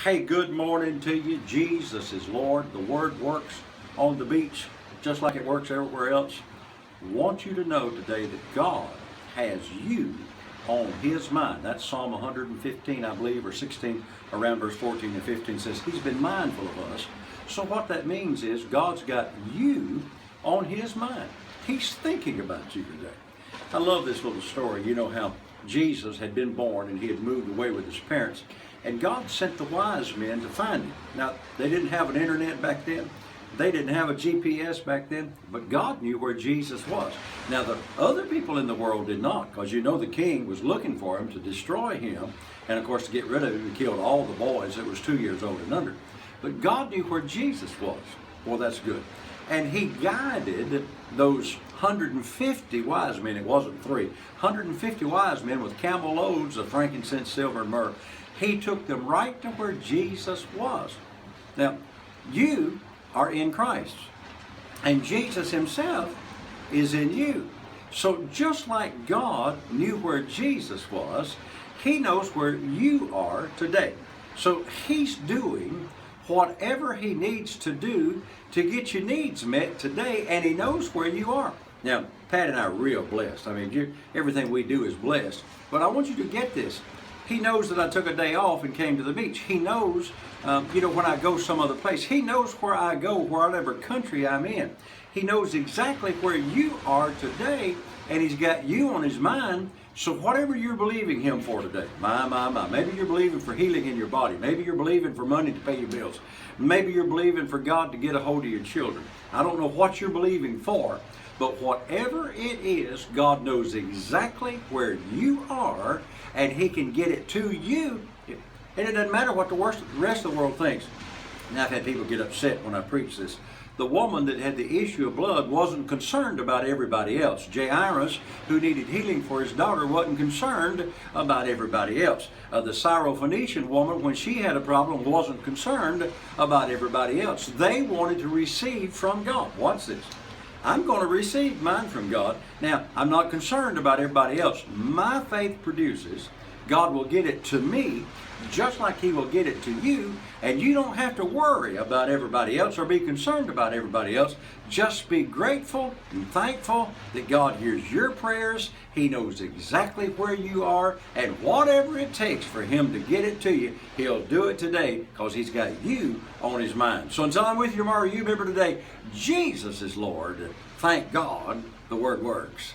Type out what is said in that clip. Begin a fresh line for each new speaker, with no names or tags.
Hey, good morning to you. Jesus is Lord. The Word works on the beach just like it works everywhere else. I want you to know today that God has you on His mind. That's Psalm 115, I believe, or 16, around verse 14 and 15 says He's been mindful of us. So what that means is God's got you on His mind. He's thinking about you today. I love this little story. You know how Jesus had been born and He had moved away with His parents. And God sent the wise men to find Him. Now, they didn't have an internet back then. They didn't have a GPS back then. But God knew where Jesus was. Now, the other people in the world did not. Because you know the king was looking for Him to destroy Him. And, of course, to get rid of Him, He killed all the boys that was 2 years old and under. But God knew where Jesus was. Well, that's good. And He guided those 150 wise men. It wasn't three. 150 wise men with camel loads of frankincense, silver, and myrrh. He took them right to where Jesus was. Now, you are in Christ, and Jesus Himself is in you. So just like God knew where Jesus was, He knows where you are today. So He's doing whatever He needs to do to get your needs met today, and He knows where you are. Now, Pat and I are real blessed. I mean, everything we do is blessed. But I want you to get this. He knows that I took a day off and came to the beach. He knows, when I go some other place. He knows where I go, whatever country I'm in. He knows exactly where you are today, and He's got you on His mind. So whatever you're believing Him for today, my. Maybe you're believing for healing in your body. Maybe you're believing for money to pay your bills. Maybe you're believing for God to get a hold of your children. I don't know what you're believing for, but whatever it is, God knows exactly where you are, and He can get it to you. And it doesn't matter what the rest of the world thinks. Now, I've had people get upset when I preach this. The woman that had the issue of blood wasn't concerned about everybody else. Jairus, who needed healing for his daughter, wasn't concerned about everybody else. The Syrophoenician woman, when she had a problem, wasn't concerned about everybody else. They wanted to receive from God. Watch this. I'm going to receive mine from God. Now, I'm not concerned about everybody else. My faith produces. God will get it to me just like He will get it to you, and you don't have to worry about everybody else or be concerned about everybody else. Just be grateful and thankful that God hears your prayers. He knows exactly where you are, and whatever it takes for Him to get it to you, He'll do it today because He's got you on His mind. So until I'm with you tomorrow, you remember today, Jesus is Lord. Thank God the Word works.